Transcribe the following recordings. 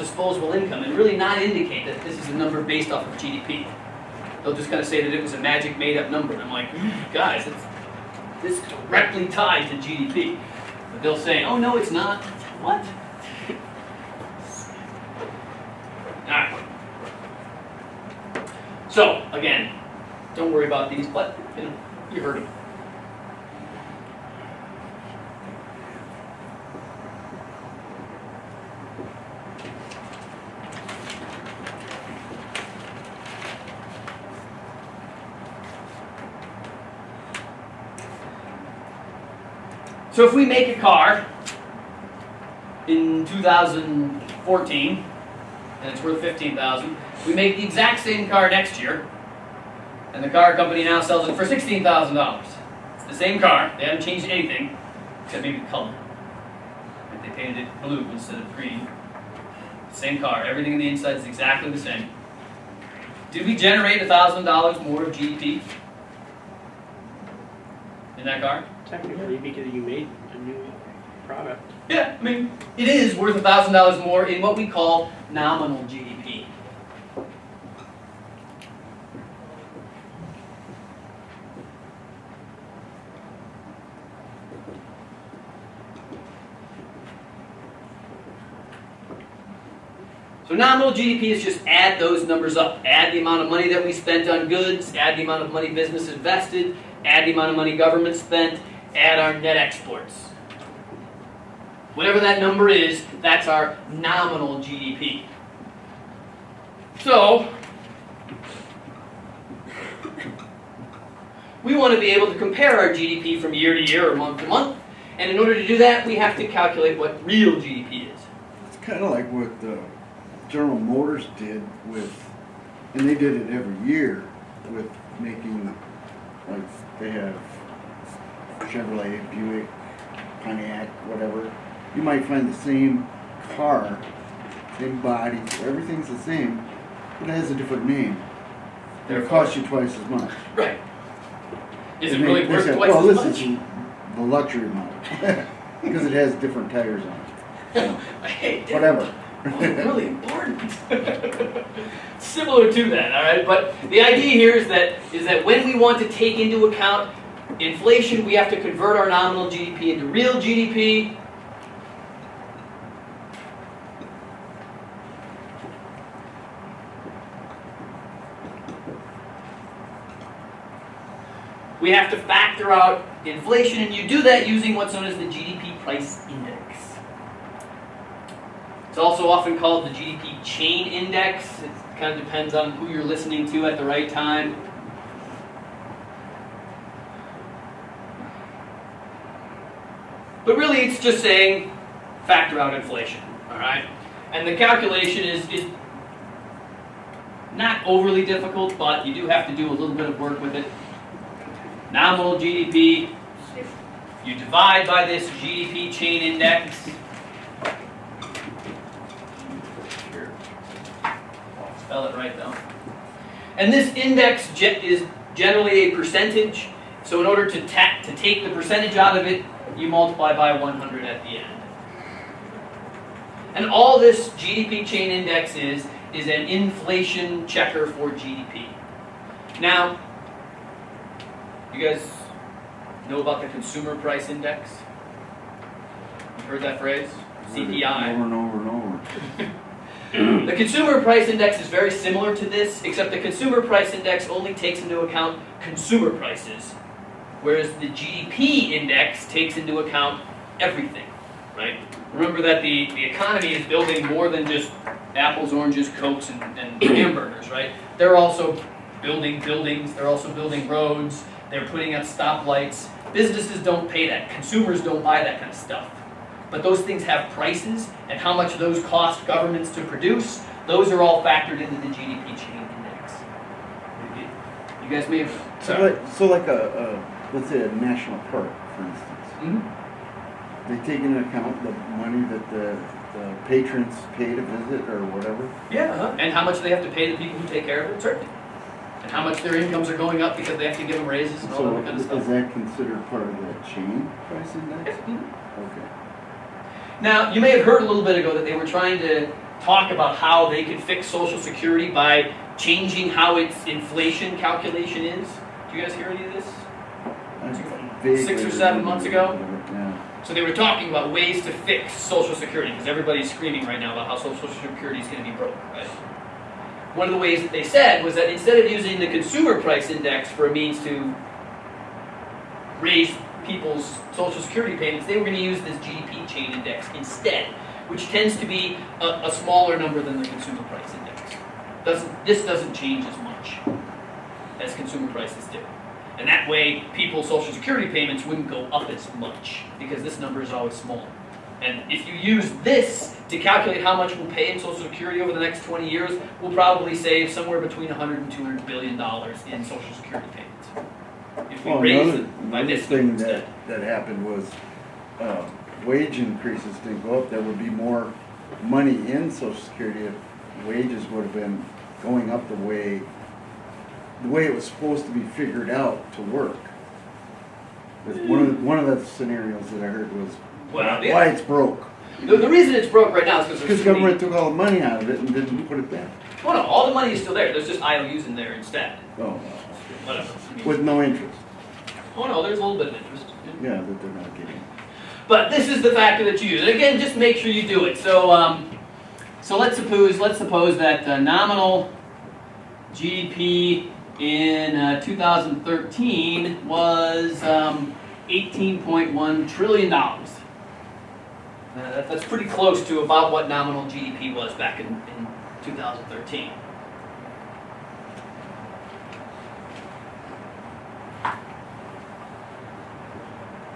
disposable income and really not indicate that this is a number based off of GDP. They'll just kind of say that it was a magic made-up number. And I'm like, guys, it's directly tied to GDP. But they'll say, oh, no, it's not. What? All right. So, again, don't worry about these, but you heard them. So if we make a car in 2014 and it's worth $15,000, we make the exact same car next year, and the car company now sells it for $16,000. It's the same car; they haven't changed anything except maybe the color. Like they painted it blue instead of green. Same car; everything in the inside is exactly the same. Did we generate $1,000 more of GDP in that car? Technically, because you made a new product. Yeah, I mean, it is worth $1,000 more in what we call nominal GDP. So nominal GDP is just add those numbers up. Add the amount of money that we spent on goods, add the amount of money business invested, add the amount of money government spent, add our net exports. Whatever that number is, that's our nominal GDP. So, we want to be able to compare our GDP from year to year or month to month, and in order to do that, we have to calculate what real GDP is. It's kind of like what General Motors did with, and they did it every year, with making, like, they have Chevrolet, Buick, Pontiac, whatever. You might find the same car, same body, everything's the same, but it has a different name. And it costs you twice as much. Right. Is it really worth twice well, as much? this is the luxury model, because it has different tires on it. Hey, Whatever. Really important. Similar to that, all right? But the idea here is that when we want to take into account inflation, we have to convert our nominal GDP into real GDP. We have to factor out inflation, and you do that using what's known as the GDP price index. It's also often called the GDP chain index. It kind of depends on who you're listening to at the right time. But really, it's just saying factor out inflation, all right? And the calculation is not overly difficult, but you do have to do a little bit of work with it. Nominal GDP, you divide by this GDP chain index. Sure. I'll spell it right though. And this index is generally a percentage. So in order to take the percentage out of it, you multiply by 100 at the end. And all this GDP chain index is an inflation checker for GDP. Now, you guys know about the consumer price index? You've heard that phrase? CPI. Over and over and over. The consumer price index is very similar to this, except the consumer price index only takes into account consumer prices, whereas the GDP index takes into account everything, right? Remember that the economy is building more than just apples, oranges, Cokes, and hamburgers, right? They're also building buildings, they're also building roads, they're putting up stoplights. Businesses don't pay that. Consumers don't buy that kind of stuff. But those things have prices, and how much those cost governments to produce, those are all factored into the GDP chain index. You guys may have... So like a let's say a national park, for instance. Mm-hmm. They take into account the money that the patrons pay to visit or whatever? Yeah, and how much they have to pay the people who take care of it, certainly. And how much their incomes are going up because they have to give them raises and all that kind of stuff. Is that considered part of that chain price index? Mm-hmm. Okay. Now, you may have heard a little bit ago that they were trying to talk about how they could fix Social Security by changing how its inflation calculation is. Do you guys hear any of this? Vaguely 6 or 7 months ago? Yeah. So they were talking about ways to fix Social Security, because everybody's screaming right now about how Social Security is going to be broke, right? One of the ways that they said was that instead of using the consumer price index for a means to raise people's Social Security payments, they were going to use this GDP chain index instead, which tends to be a smaller number than the consumer price index. This doesn't change as much as consumer prices do. And that way, people's Social Security payments wouldn't go up as much, because this number is always small. And if you use this to calculate how much we'll pay in Social Security over the next 20 years, we'll probably save somewhere between $100 and $200 billion in Social Security payments. If we raise it by this thing instead. that happened was wage increases didn't go up. There would be more money in Social Security if wages would have been going up the way it was supposed to be figured out to work. One of the scenarios that I heard was why it's broke. The reason it's broke right now is Because government took all the money out of it and didn't put it back. Well, no, all the money is still there. There's just IOUs in there instead. Oh, Whatever. with no interest. Oh no, there's a little bit of interest. Yeah, that they're not getting. But this is the factor that you use. And again, just make sure you do it. So, so let's suppose that nominal GDP in 2013 was $18.1 trillion. That's pretty close to about what nominal GDP was back in 2013.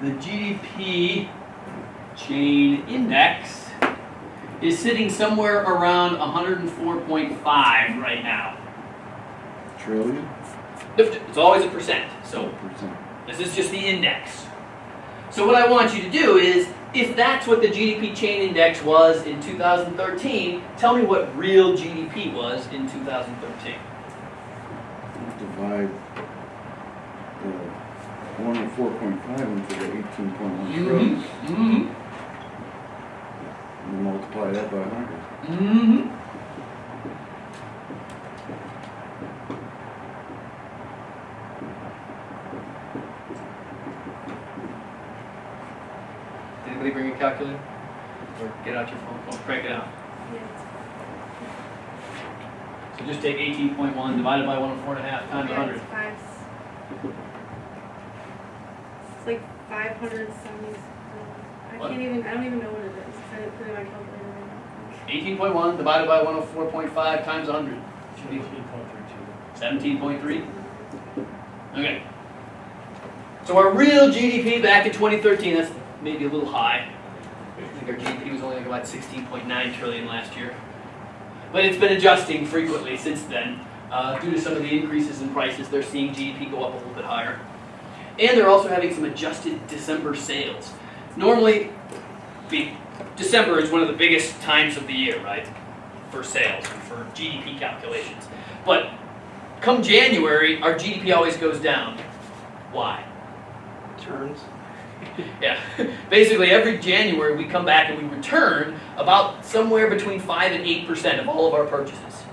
The GDP chain index is sitting somewhere around 104.5 right now. Trillion? It's always a percent, so Percent. this is just the index. So what I want you to do is, if that's what the GDP chain index was in 2013, tell me what real GDP was in 2013. Divide the 104.5 into the 18.1 trillion. Mm-hmm. And multiply that by 100. Mm-hmm. Anybody bring a calculator? Or get out your phone? Oh, crank it out. So just take 18.1 divided by 104.5 times 100. It's like 570. I What? don't even know what it is. I didn't put it in my calculator right 18.1 divided by 104.5 times 100. Should be 17.3. Okay. So our real GDP back in 2013, that's maybe a little high. I think our GDP was only like about 16.9 trillion last year. But it's been adjusting frequently since then. Due to some of the increases in prices, they're seeing GDP go up a little bit higher. And they're also having some adjusted December sales. Normally, December is one of the biggest times of the year, right? For sales and for GDP calculations. But come January, our GDP always goes down. Why? Turns. Yeah. Basically, every January we come back and we return about somewhere between 5 and 8% of all of our purchases.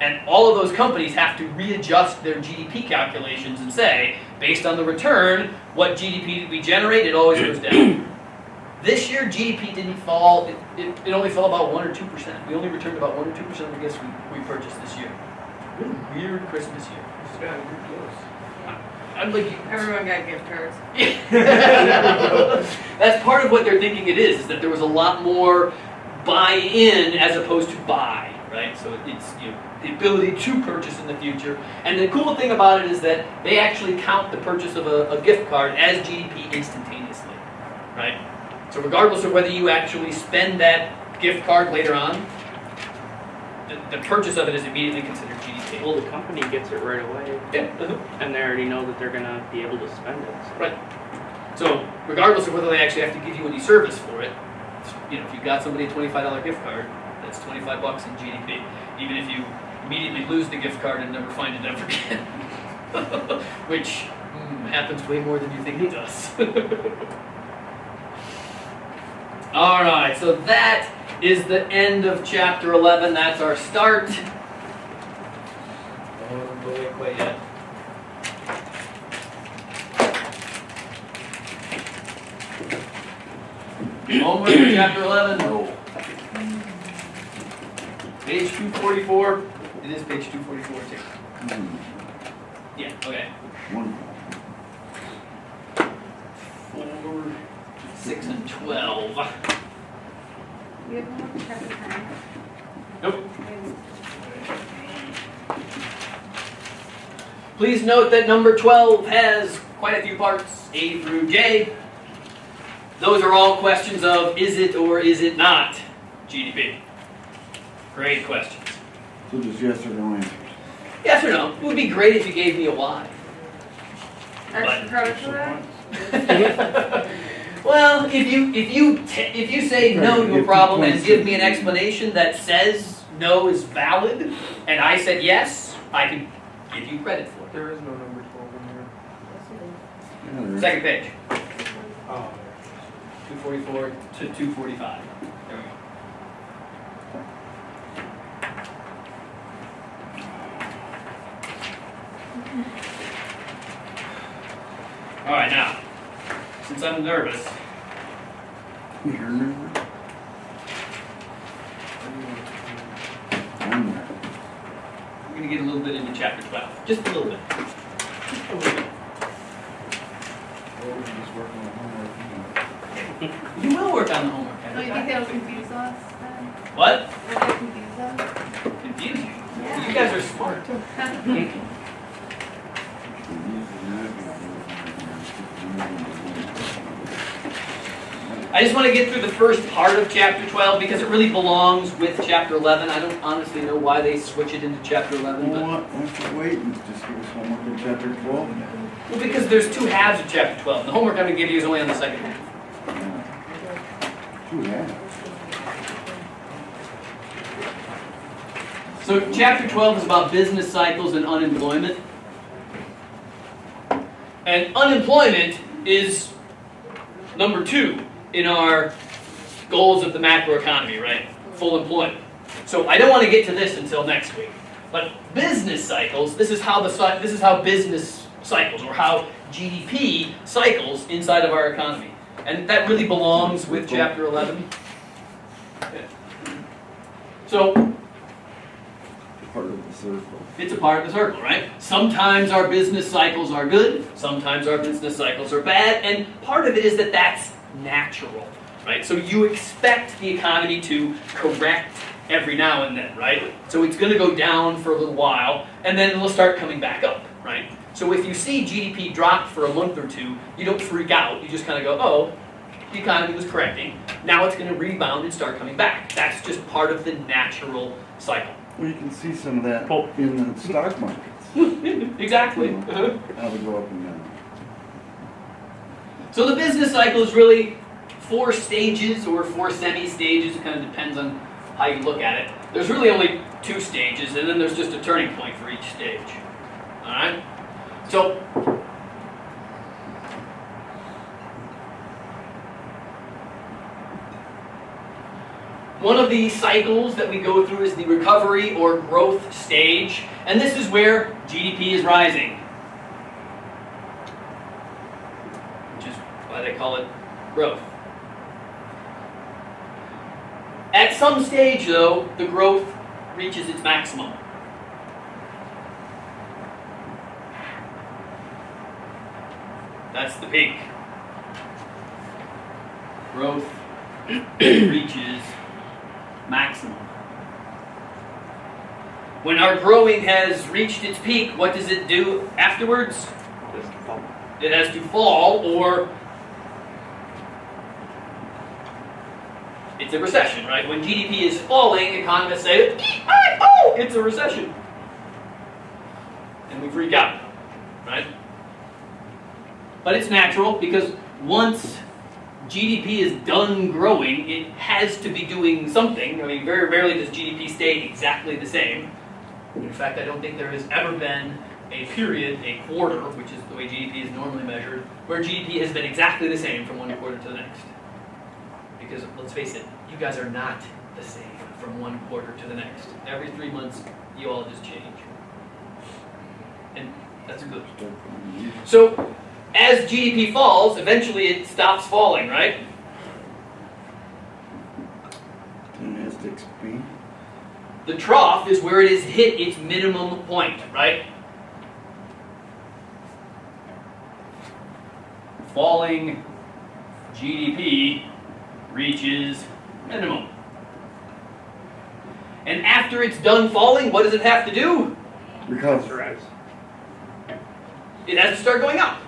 And all of those companies have to readjust their GDP calculations and say, based on the return, what GDP did we generate? It always goes down. This year, GDP didn't fall. It only fell about 1 or 2%. We only returned about 1 or 2% of the gifts we purchased this year. Really weird Christmas year. I'm like, Everyone got gift cards. that's part of what they're thinking it is that there was a lot more buy-in as opposed to buy, right? So it's the ability to purchase in the future. And the cool thing about it is that they actually count the purchase of a gift card as GDP instantaneously, right? So regardless of whether you actually spend that gift card later on, the purchase of it is immediately considered GDP. Well, the company gets it right away, Yeah. and they already know that they're gonna be able to spend it. So. Right. So regardless of whether they actually have to give you any service for it, if you've got somebody a $25 gift card, that's $25 in GDP. Even if you immediately lose the gift card and never find it ever again, which happens way more than you think it does. All right, so that is the end of chapter 11. That's our start. Don't go away quite yet. Homework for chapter 11. No. Page 244. It is page 244 too. Yeah, okay. One. 4, 6, and 12. We have one more chapter 10. Nope. Please note that number 12 has quite a few parts, A through J. Those are all questions of is it or is it not GDP? Great questions. So just yes or no answers. Yes or no? It would be great if you gave me a why. Extra credit for that? Well, if you say no to a problem and give me an explanation that says no is valid, and I said yes, I can give you credit for it. There is no number 12 in here. Yeah, there is. Second page, Oh. 244 to 245. There we go. All right, now, since I'm nervous, You're nervous? I'm nervous. we're going to get a little bit into chapter 12. Just a little bit. Just a little bit. Well, we're just working on homework. You will work on the homework. Oh, you think that'll confuse us then? What? Will that confuse us? Confuse you? Yeah. You guys are smart. I just want to get through the first part of chapter 12 because it really belongs with chapter 11. I don't honestly know why they switch it into chapter 11. Well, But, why don't you wait and just give us homework in chapter 12? well, because there's two halves of chapter 12. The homework I'm going to give you is only on the second half. Two halves. So chapter 12 is about business cycles and unemployment. And unemployment is number 2 in our goals of the macroeconomy, right? Full employment. So I don't want to get to this until next week. But business cycles, this is how business cycles, or how GDP cycles inside of our economy. And that really belongs with chapter 11. Okay. So Part of the circle. it's a part of the circle, right? Sometimes our business cycles are good, sometimes our business cycles are bad, and part of it is that that's natural, right? So you expect the economy to correct every now and then, right? So it's going to go down for a little while, and then it'll start coming back up, right? So if you see GDP drop for a month or two, you don't freak out. You just kind of go, oh, the economy was correcting. Now it's going to rebound and start coming back. That's just part of the natural cycle. Well, you can see some of that in the stock markets. Exactly. How they go up and down. So the business cycle is really 4 stages or 4 semi-stages. It kind of depends on how you look at it. There's really only 2 stages, and then there's just a turning point for each stage. All right? So one of the cycles that we go through is the recovery or growth stage, and this is where GDP is rising, which is why they call it growth. At some stage, though, the growth reaches its maximum. That's the peak. Growth reaches maximum. When our growing has reached its peak, what does it do afterwards? It has to fall, or it's a recession, right? When GDP is falling, economists say, oh, it's a recession. And we freak out, right? But it's natural because once GDP is done growing, it has to be doing something. I mean, very rarely does GDP stay exactly the same. In fact, I don't think there has ever been a period, a quarter, which is the way GDP is normally measured, where GDP has been exactly the same from one quarter to the next. Because, let's face it, you guys are not the same from one quarter to the next. Every 3 months, you all just change. And that's good. So, as GDP falls, eventually it stops falling, right? And it has to expand. The trough is where it has hit its minimum point, right? Falling GDP reaches minimum. And after it's done falling, what does it have to do? Because Rise. It has to start going up.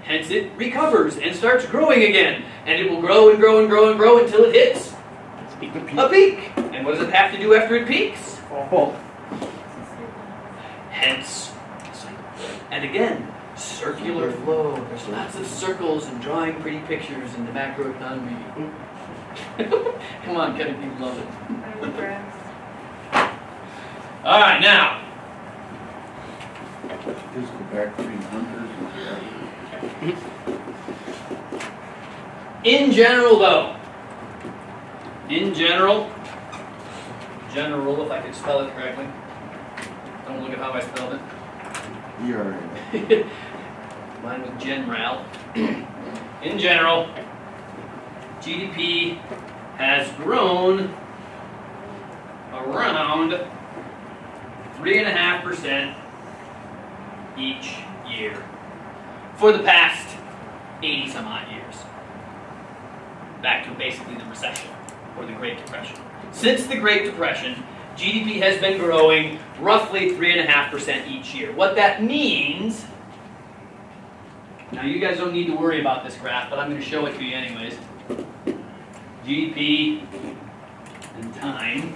Hence it recovers and starts growing again. And it will grow and grow and grow and grow until it hits the a peak. And what does it have to do after it peaks? fall. Hence the cycle. And again, circular flow. There's lots of circles and drawing pretty pictures in the macroeconomy. Come on, Kevin, people love it. I love graphs. All right, now, Just go back to being hunters and in general though, general, if I could spell it correctly. Don't look at how I spelled it. ERA. Mine was general. In general, GDP has grown around 3.5% each year for the past 80 some odd years. Back to basically the recession or the Great Depression. Since the Great Depression, GDP has been growing roughly 3.5% each year. What that means, now you guys don't need to worry about this graph, but I'm going to show it to you anyways. GDP and time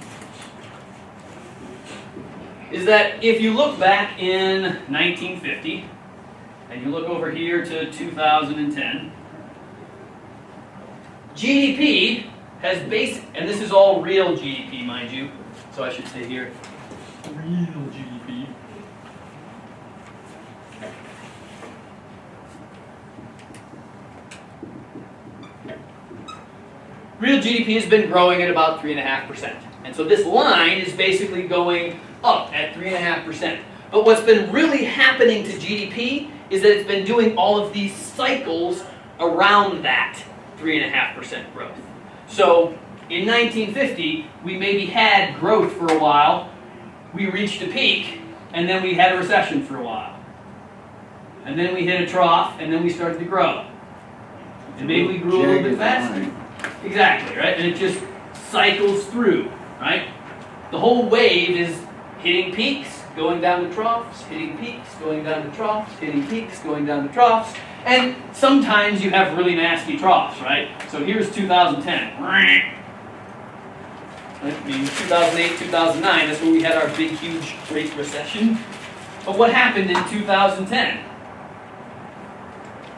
is that if you look back in 1950 and you look over here to 2010, GDP has and this is all real GDP, mind you, so I should say here, real GDP. Real GDP has been growing at about 3.5%. And so this line is basically going up at 3.5%. But what's been really happening to GDP is that it's been doing all of these cycles around that 3.5% growth. So in 1950, we maybe had growth for a while, we reached a peak, and then we had a recession for a while. And then we hit a trough, and then we started to grow. And maybe we grew a little bit faster. Exactly, right? And it just cycles through, right? The whole wave is hitting peaks, going down to troughs, hitting peaks, going down to troughs, hitting peaks, going down to troughs. And sometimes you have really nasty troughs, right? So here's 2010. I mean, 2008, 2009, that's when we had our big, huge, Great Recession. But what happened in 2010?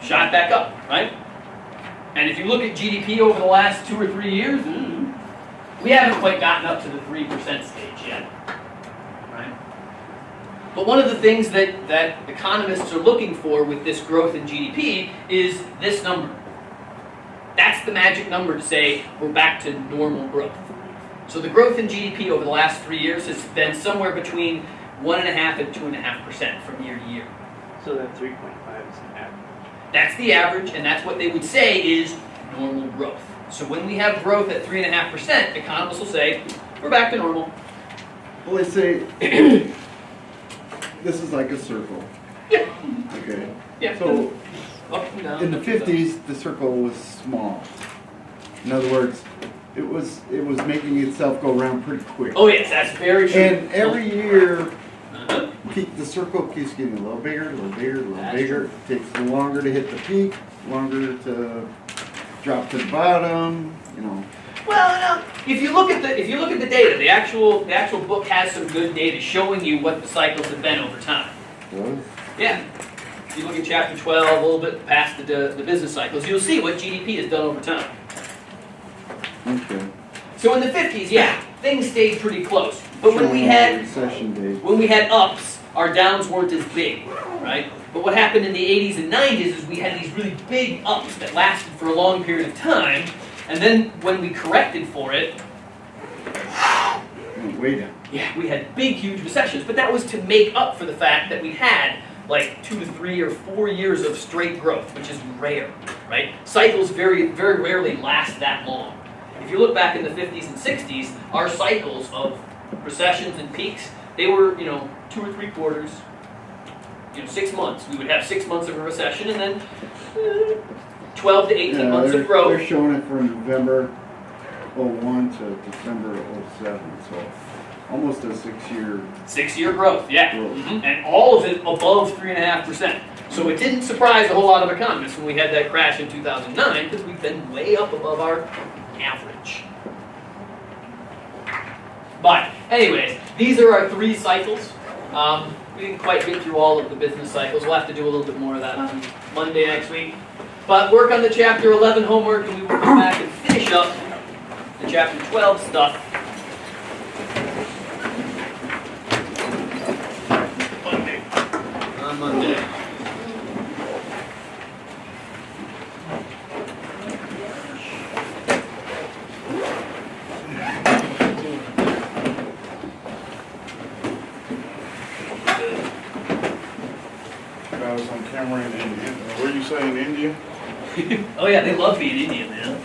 Shot back up, right? And if you look at GDP over the last 2 or 3 years, we haven't quite gotten up to the 3% stage yet, right? But one of the things that economists are looking for with this growth in GDP is this number. That's the magic number to say we're back to normal growth. So the growth in GDP over the last 3 years has been somewhere between 1.5% and 2.5% from year to year. So that 3.5 is an average. That's the average, and that's what they would say is normal growth. So when we have growth at 3.5%, economists will say, we're back to normal. Well, they say this is like a circle. Yeah. Okay. Yeah. So Up and down. in the 50s, the circle was small. In other words, it was making itself go around pretty quick. Oh yes, that's very true. And every year, Uh-huh. the circle keeps getting a little bigger, a little bigger, a little That's bigger. It takes longer to hit the peak, longer to drop to the bottom. You know. Well, if you look at the data, the actual book has some good data showing you what the cycles have been over time. Well, Yeah. If you look at chapter 12, a little bit past the business cycles, you'll see what GDP has done over time. okay. So in the 50s, yeah, things stayed pretty close. But when we had recession days. when we had ups, our downs weren't as big, right? But what happened in the 80s and 90s is we had these really big ups that lasted for a long period of time, and then when we corrected for it, went way down. Yeah, we had big, huge recessions, but that was to make up for the fact that we had like 2 to 3 or 4 years of straight growth, which is rare, right? Cycles very, very rarely last that long. If you look back in the 50s and 60s, our cycles of recessions and peaks, they were, 2 or 3 quarters, 6 months. We would have 6 months of a recession and then 12 to 18 months of growth. They're showing it from November '01 to December '07, so almost a 6-year. 6-year growth, yeah. Growth. And all of it above 3.5%. So it didn't surprise a whole lot of economists when we had that crash in 2009 because we've been way up above our average. But anyways, these are our 3 cycles. We didn't quite get through all of the business cycles. We'll have to do a little bit more of that on Monday next week. But work on the Chapter 11 homework and we will come back and finish up the Chapter 12 stuff on Monday. I was on camera in India. Were you saying India? Oh yeah, they love being Indian, man.